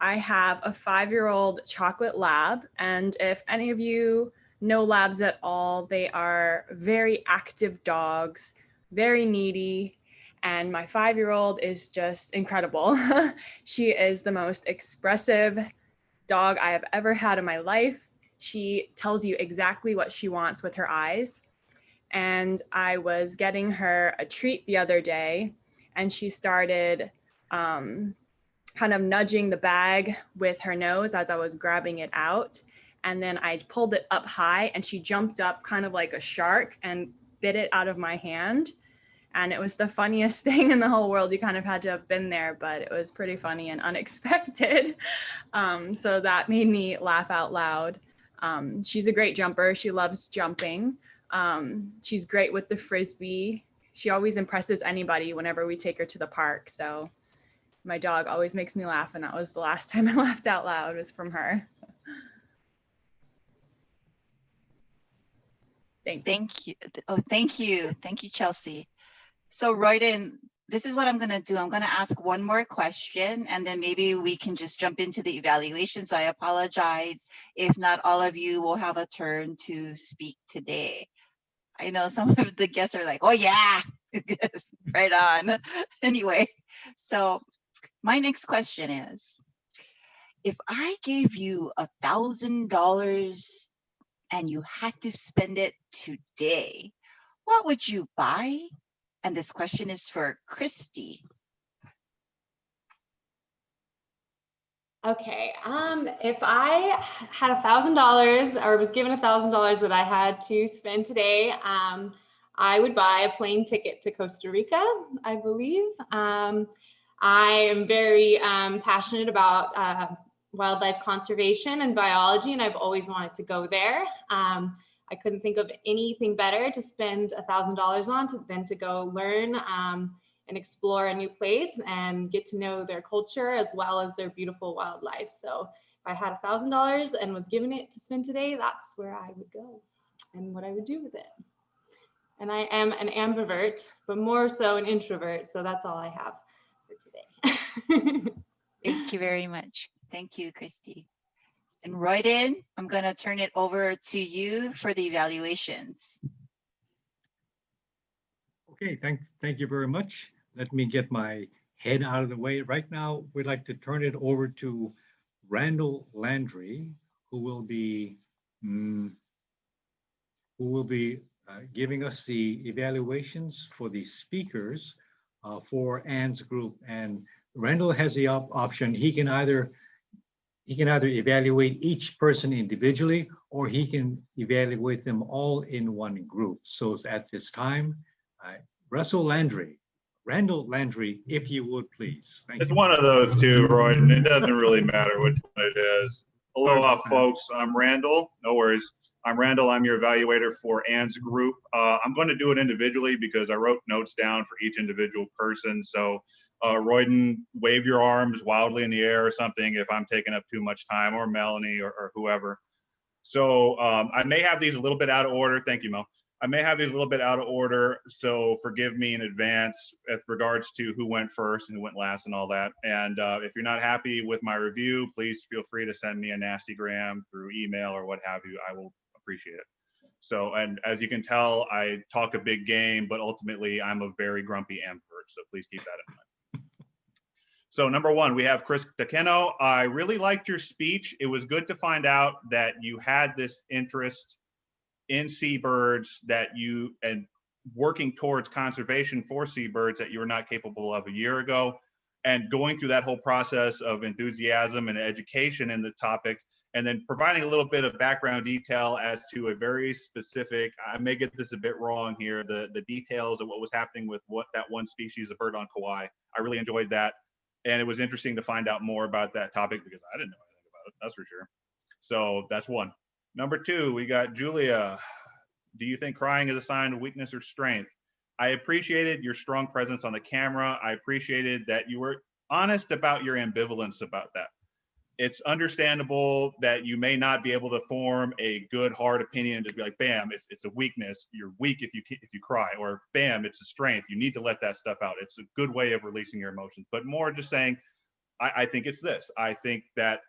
Speaker 5: I have a 5-year-old chocolate lab, and if any of you know labs at all, they are very active dogs, very needy, and my 5-year-old is just incredible. She is the most expressive dog I have ever had in my life. She tells you exactly what she wants with her eyes. And I was getting her a treat the other day, and she started kind of nudging the bag with her nose as I was grabbing it out. And then I pulled it up high, and she jumped up kind of like a shark and bit it out of my hand. And it was the funniest thing in the whole world. You kind of had to have been there, but it was pretty funny and unexpected. So that made me laugh out loud. She's a great jumper. She loves jumping. She's great with the Frisbee. She always impresses anybody whenever we take her to the park. So my dog always makes me laugh. And that was the last time I laughed out loud, was from her. Thanks.
Speaker 14: Thank you. Oh, thank you. Thank you, Chelsea. So Royden, this is what I'm going to do. I'm going to ask one more question, and then maybe we can just jump into the evaluation. So I apologize if not all of you will have a turn to speak today. I know some of the guests are like, oh yeah, right on. Anyway, so my next question is, if I gave you $1,000 and you had to spend it today, what would you buy? And this question is for Christy.
Speaker 11: Okay, if I had $1,000 or was given $1,000 that I had to spend today, I would buy a plane ticket to Costa Rica, I believe. I am very passionate about wildlife conservation and biology, and I've always wanted to go there. I couldn't think of anything better to spend $1,000 on than to go learn and explore a new place and get to know their culture as well as their beautiful wildlife. So if I had $1,000 and was given it to spend today, that's where I would go and what I would do with it. and I am an ambivert, but more so an introvert. So that's all I have for today.
Speaker 14: Thank you very much. Thank you, Christy. And Royden, I'm going to turn it over to you for the evaluations.
Speaker 1: Okay, thank you very much. Let me get my head out of the way. Right now, we'd like to turn it over to Randall Landry, who will be giving us the evaluations for the speakers for Ann's group. And Randall has the option. He can either evaluate each person individually, or he can evaluate them all in one group. So at this time, Randall Landry, if you would please. Thank
Speaker 17: It's
Speaker 1: you.
Speaker 17: one of those two, Roy, and it doesn't really matter which one it is. Aloha, folks. I'm Randall. No worries. I'm Randall. I'm your evaluator for Ann's group. I'm going to do it individually because I wrote notes down for each individual person. So Royden, wave your arms wildly in the air or something if I'm taking up too much time, or Melanie or whoever. So I may have these a little bit out of order. Thank you, Mel. I may have these a little bit out of order, so forgive me in advance with regards to who went first and who went last and all that. And if you're not happy with my review, please feel free to send me a nastygram through email or what have you. I will appreciate it. So, and as you can tell, I talk a big game, but ultimately I'm a very grumpy ambivert, so please keep that in mind. So number one, we have Chris Takeno. I really liked your speech. It was good to find out that you had this interest in seabirds, that you, and working towards conservation for seabirds that you were not capable of a year ago, and going through that whole process of enthusiasm and education in the topic, and then providing a little bit of background detail as to a very specific, I may get this a bit wrong here, the details of what was happening with what that one species of bird on Kauai. I really enjoyed that. And it was interesting to find out more about that topic because I didn't know anything about it, that's for sure. So that's one. Number two, we got Julia. Do you think crying is a sign of weakness or strength? I appreciated your strong presence on the camera. I appreciated that you were honest about your ambivalence about that. It's understandable that you may not be able to form a good, hard opinion to be like, bam, it's a weakness. You're weak if you cry, or bam, it's a strength. You need to let that stuff out. It's a good way of releasing your emotions, but more just saying, I think it's this. I think that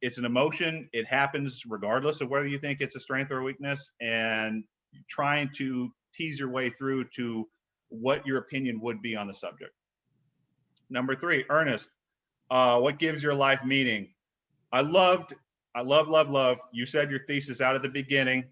Speaker 17: it's an emotion. It happens regardless of whether you think it's a strength or a weakness, and trying to tease your way through to what your opinion would be on the subject. Number three, Ernest, what gives your life meaning? I love. You said your thesis out at the beginning.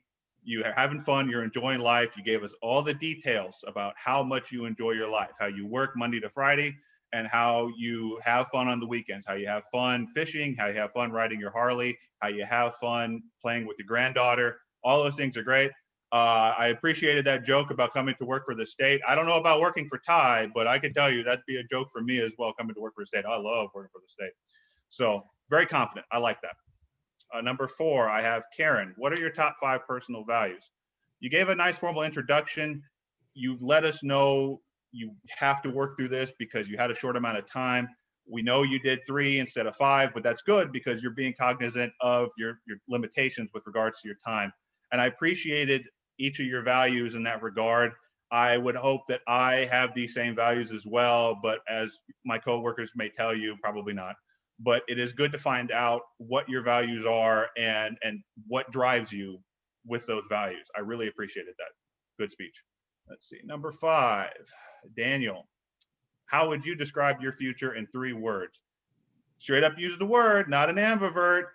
Speaker 17: You're having fun, you're enjoying life. You gave us all the details about how much you enjoy your life, how you work Monday to Friday, and how you have fun on the weekends, how you have fun fishing, how you have fun riding your Harley, how you have fun playing with your granddaughter. All those things are great. I appreciated that joke about coming to work for the state. I don't know about working for Ty, but I can tell you that'd be a joke for me as well, coming to work for the state. I love working for the state. So very confident. I like that. Number four, I have Karen. What are your top 5 personal values? You gave a nice formal introduction. You let us know you have to work through this because you had a short amount of time. We know you did 3 instead of 5, but that's good because you're being cognizant of your limitations with regards to your time. And I appreciated each of your values in that regard. I would hope that I have these same values as well, but as my coworkers may tell you, probably not. But it is good to find out what your values are and what drives you with those values. I really appreciated that. Good speech. Let's see, number 5, Daniel. How would you describe your future in 3 words? Straight up use the word, not an ambivert.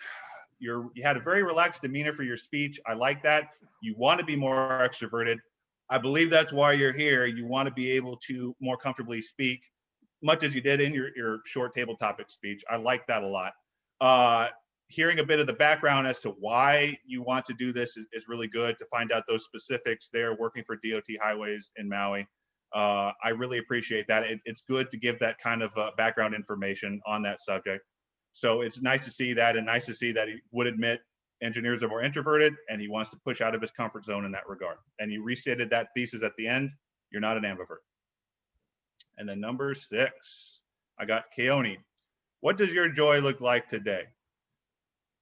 Speaker 17: You had a very relaxed demeanor for your speech. I like that. You want to be more extroverted. I believe that's why you're here. You want to be able to more comfortably speak, much as you did in your short table topic speech. I like that a lot. Hearing a bit of the background as to why you want to do this is really good to find out those specifics there working for DOT Highways in Maui. I really appreciate that. It's good to give that kind of background information on that subject. So it's nice to see that, and nice to see that he would admit engineers are more introverted and he wants to push out of his comfort zone in that regard. And you restated that thesis at the end. You're not an ambivert. And then number 6, I got Keone. What does your joy look like today?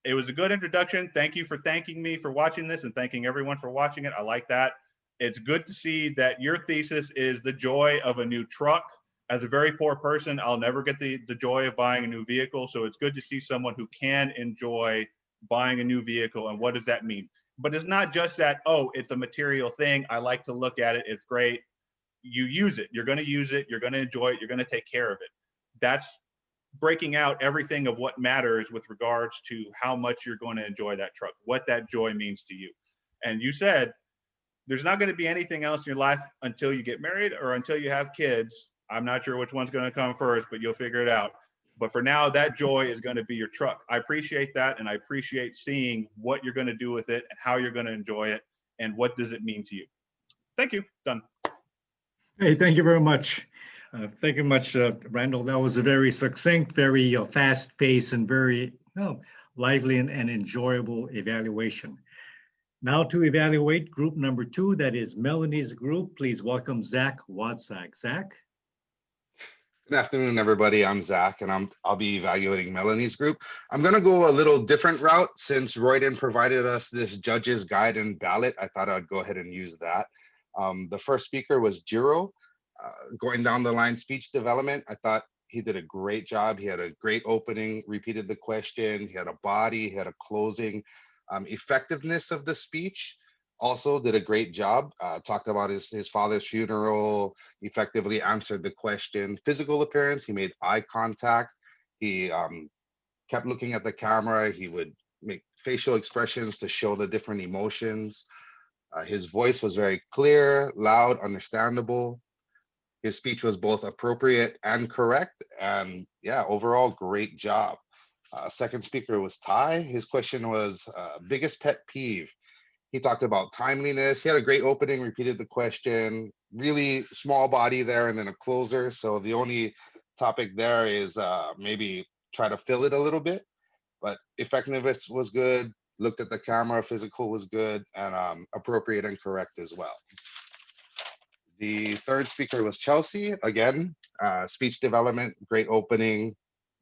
Speaker 17: It was a good introduction. Thank you for thanking me for watching this and thanking everyone for watching it. I like that. It's good to see that your thesis is the joy of a new truck. As a very poor person, I'll never get the joy of buying a new vehicle. So it's good to see someone who can enjoy buying a new vehicle. And what does that mean? But it's not just that, oh, it's a material thing. I like to look at it. It's great. You use it. You're going to use it. You're going to enjoy it. You're going to take care of it. That's breaking out everything of what matters with regards to how much you're going to enjoy that truck, what that joy means to you. And you said, there's not going to be anything else in your life until you get married or until you have kids. I'm not sure which one's going to come first, but you'll figure it out. But for now, that joy is going to be your truck. I appreciate that. And I appreciate seeing what you're going to do with it and how you're going to enjoy it and what does it mean to you. Thank you. Done.
Speaker 1: Hey, thank you very much. Thank you much, Randall. That was a very succinct, very fast-paced, and very lively and enjoyable evaluation. Now to evaluate group number 2, that is Melanie's group. Please welcome Zach Wadzak. Zach?
Speaker 18: Good afternoon, everybody. I'm Zach, and I'll be evaluating Melanie's group. I'm going to go a little different route since Royden provided us this judge's guide and ballot. I thought I'd go ahead and use that. The first speaker was Jiro. Going down the line, speech development, I thought he did a great job. He had a great opening, repeated the question, he had a body, he had a closing. Effectiveness of the speech, also did a great job. Talked about his father's funeral, effectively answered the question. Physical appearance, he made eye contact. He kept looking at the camera. He would make facial expressions to show the different emotions. His voice was very clear, loud, understandable. His speech was both appropriate and correct. And yeah, overall, great job. Second speaker was Ty. His question was biggest pet peeve. He talked about timeliness. He had a great opening, repeated the question, really small body there, and then a closer. So the only topic there is maybe try to fill it a little bit, but effectiveness was good. Looked at the camera, physical was good, and appropriate and correct as well. The third speaker was Chelsea. Again, speech development, great opening,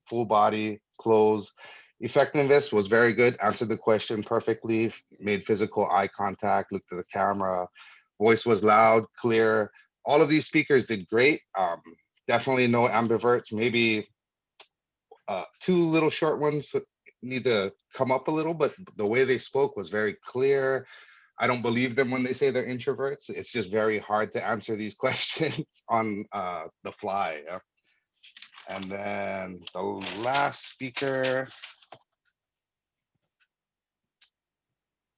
Speaker 18: full body, close. Effectiveness was very good, answered the question perfectly, made physical eye contact, looked at the camera, voice was loud, clear. All of these speakers did great. Definitely no ambiverts, maybe 2 little short ones need to come up a little, but the way they spoke was very clear. I don't believe them when they say they're introverts. It's just very hard to answer these questions on the fly. Yeah? And then the last speaker.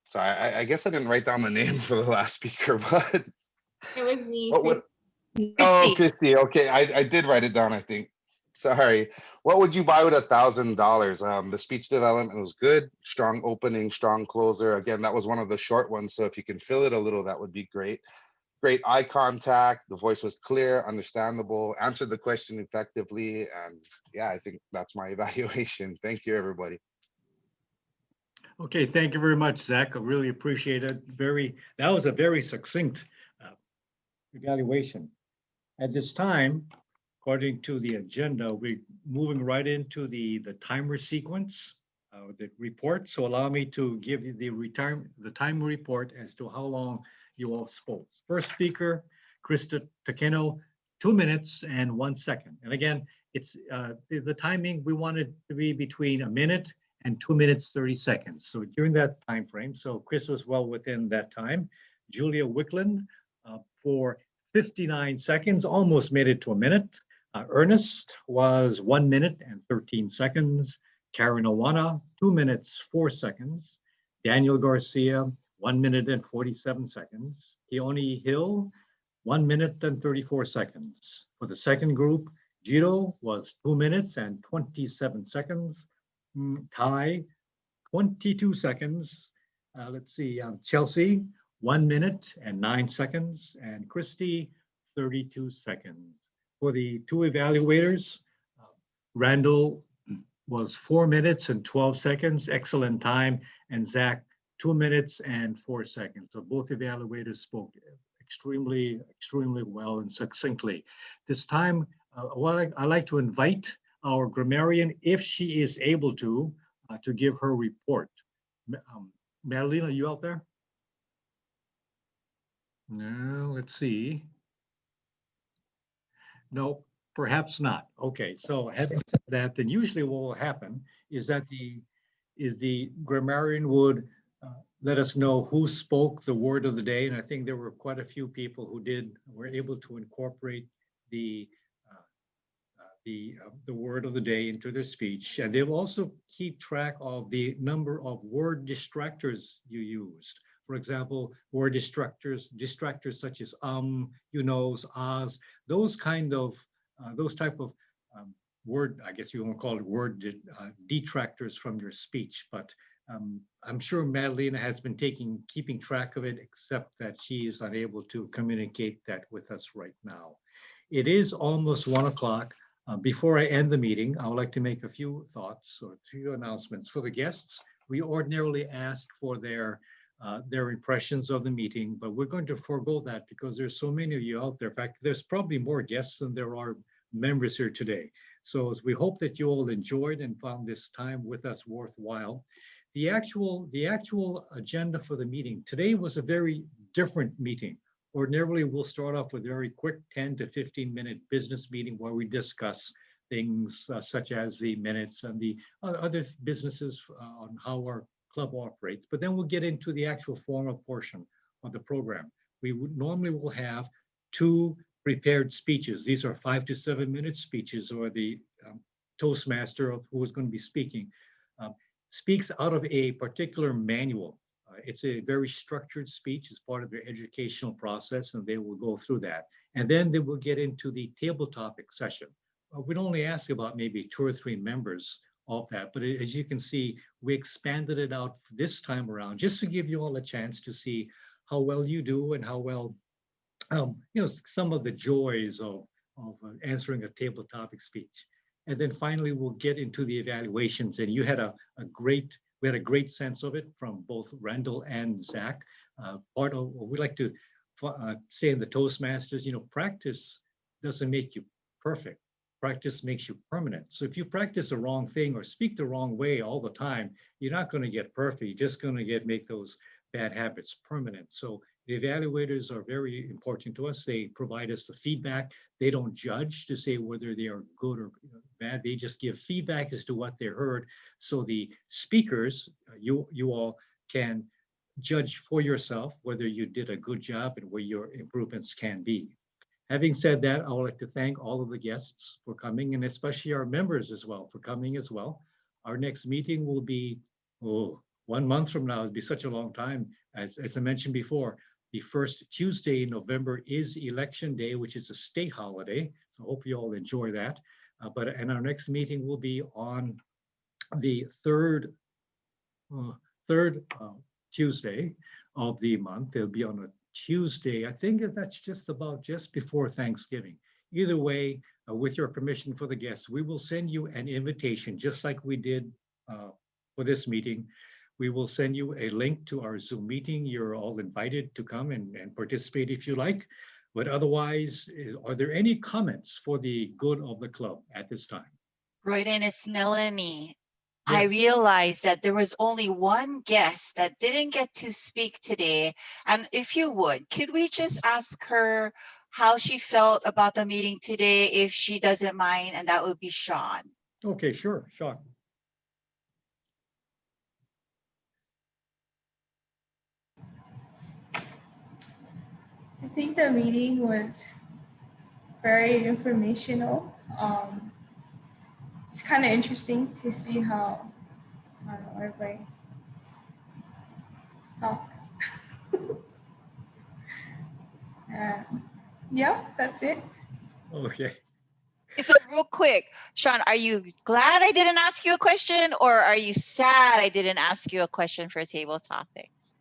Speaker 18: So I guess I didn't write down the name for the last speaker, but.
Speaker 11: It was me.
Speaker 18: Oh, Christy. Okay, I did write it down, I think. Sorry. What would you buy with $1,000? The speech development was good. Strong opening, strong closer. Again, that was one of the short ones. So if you can fill it a little, that would be great. Great eye contact. The voice was clear, understandable, answered the question effectively. And yeah, I think that's my evaluation. Thank you, everybody.
Speaker 1: Okay, thank you very much, Zach. I really appreciate it. That was a very succinct evaluation. At this time, according to the agenda, we're moving right into the timer sequence, the report. So allow me to give you the time report as to how long you all spoke. First speaker, Krista Takeno, 2 minutes and 1 second. And again, it's the timing we wanted to be between 1 minute and 2 minutes, 30 seconds. So during that time frame, so Chris was well within that time. Julia Wicklund for 59 seconds, almost made it to 1 minute. Ernest was 1 minute and 13 seconds. Karen Owana, 2 minutes, 4 seconds. Daniel Garcia, 1 minute and 47 seconds. Keone Hill, 1 minute and 34 seconds. For the second group, Jiro was 2 minutes and 27 seconds. Ty, 22 seconds. Let's see, Chelsea, 1 minute and 9 seconds. And Christy, 32 seconds. For the 2 evaluators, Randall was 4 minutes and 12 seconds, excellent time, and Zach, 2 minutes and 4 seconds. So both evaluators spoke extremely well and succinctly. This time, I'd like to invite our grammarian, if she is able to give her report. Madeline, are you out there? No, let's see. No, perhaps not. Okay, so having said that, then usually what will happen is that the grammarian would let us know who spoke the word of the day, and I think there were quite a few people who were able to incorporate the the word of the day into their speech, and they'll also keep track of the number of word distractors you used. For example, word distractors such as you knows, ahs, those type of word, I guess you won't call it detractors from your speech, but I'm sure Madalena has been keeping track of it, except that she is unable to communicate that with us right now. It is almost 1 o'clock. Before I end the meeting, I would like to make a few thoughts or a few announcements. For the guests, we ordinarily ask for their impressions of the meeting, but we're going to forego that because there's so many of you out there. In fact, there's probably more guests than there are members here today. So we hope that you all enjoyed and found this time with us worthwhile. The actual agenda for the meeting today was a very different meeting. Ordinarily, we'll start off with a very quick 10 to 15-minute business meeting where we discuss things such as the minutes and the other businesses on how our club operates. But then we'll get into the actual formal portion of the program. We normally will have 2 prepared speeches. These are 5 to 7 minute speeches, or the Toastmaster of who is going to be speaking speaks out of a particular manual. It's a very structured speech as part of their educational process, and they will go through that. And then they will get into the table topic session. We'd only ask about maybe 2 or 3 members of that, but as you can see, we expanded it out this time around just to give you all a chance to see how well you do and how well, some of the joys of answering a table topic speech. And then finally, we'll get into the evaluations, and you had we had a great sense of it from both Randall and Zach. Part of what we like to say in the Toastmasters, practice doesn't make you perfect. Practice makes you permanent. So if you practice the wrong thing or speak the wrong way all the time, you're not going to get perfect. You're just going to make those bad habits permanent. So the evaluators are very important to us. They provide us the feedback. They don't judge to say whether they are good or bad. They just give feedback as to what they heard. So the speakers, you all can judge for yourself whether you did a good job and where your improvements can be. Having said that, I would like to thank all of the guests for coming, and especially our members as well for coming as well. Our next meeting will be 1 month from now. It'll be such a long time. As I mentioned before, the first Tuesday in November is Election Day, which is a state holiday. So I hope you all enjoy that. And our next meeting will be on the third Tuesday of the month. It'll be on a Tuesday. I think that's just before Thanksgiving. Either way, with your permission for the guests, we will send you an invitation, just like we did for this meeting. We will send you a link to our Zoom meeting. You're all invited to come and participate if you like. But otherwise, are there any comments for the good of the club at this time?
Speaker 14: Right, and it's Melanie.
Speaker 1: Yes.
Speaker 14: I realized that there was only one guest that didn't get to speak today. And if you would, could we just ask her how she felt about the meeting today, if she doesn't mind? And that would be Sean.
Speaker 1: Okay, sure, Sean.
Speaker 12: I think the meeting was very informational. It's kind of interesting to see how, I don't know, everybody talks. Yeah, that's it.
Speaker 1: Okay.
Speaker 14: So real quick, Sean, are you glad I didn't ask you a question, or are you sad I didn't ask you a question for table topics?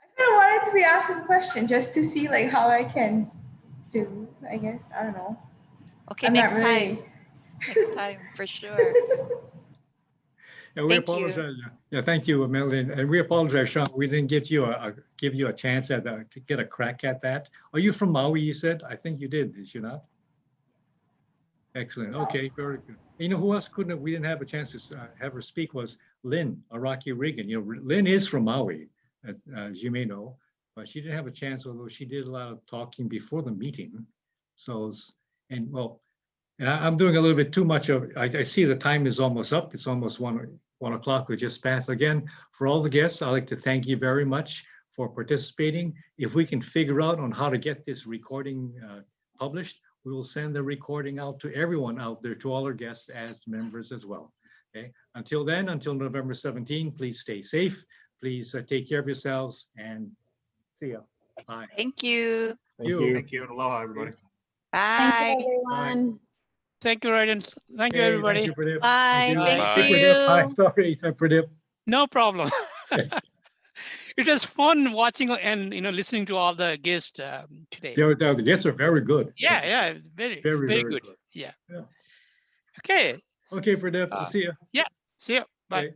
Speaker 12: I kind of wanted to be asked a question just to see like how I can do, I guess. I don't know.
Speaker 14: Okay,
Speaker 12: I'm
Speaker 14: next
Speaker 12: not really...
Speaker 14: time. Next time, for sure.
Speaker 1: Yeah, we
Speaker 14: Thank
Speaker 1: apologize.
Speaker 14: you.
Speaker 1: Yeah, thank you, Melanie, and we apologize, Sean. We didn't give you a chance to get a crack at that. Are you from Maui? You said. I think you did you not? Excellent. Okay, very good. You know who else we didn't have a chance to have her speak was Lynn Araki-Regan. Lynn is from Maui, as you may know. but she didn't have a chance, although she did a lot of talking before the meeting. So, and well, and I'm doing a little bit too much of, I see the time is almost up. It's almost 1 o'clock. We just passed. Again, for all the guests, I'd like to thank you very much for participating. If we can figure out on how to get this recording published, we will send the recording out to everyone out there, to all our guests as members as well. Okay. Until then, until November 17, please stay safe. Please take care of yourselves and see ya. Bye.
Speaker 14: Thank you.
Speaker 17: Thank you. And aloha, everybody.
Speaker 14: Bye.
Speaker 8: Thank you, everyone.
Speaker 19: Thank you, Ryan. Thank you,
Speaker 1: Hey,
Speaker 19: everybody.
Speaker 1: Thank you, Pradeep.
Speaker 4: Bye.
Speaker 1: Thank
Speaker 4: Thank
Speaker 1: you. Pradeep. Hi,
Speaker 4: you.
Speaker 1: sorry, Pradeep.
Speaker 19: No problem. It was fun watching and listening to all the guests today.
Speaker 1: The guests are very good.
Speaker 19: Yeah, very good.
Speaker 1: good.
Speaker 19: Yeah.
Speaker 1: Yeah.
Speaker 19: Okay.
Speaker 1: Okay, Pradeep. See you.
Speaker 19: Yeah. See you. Bye.
Speaker 1: Okay.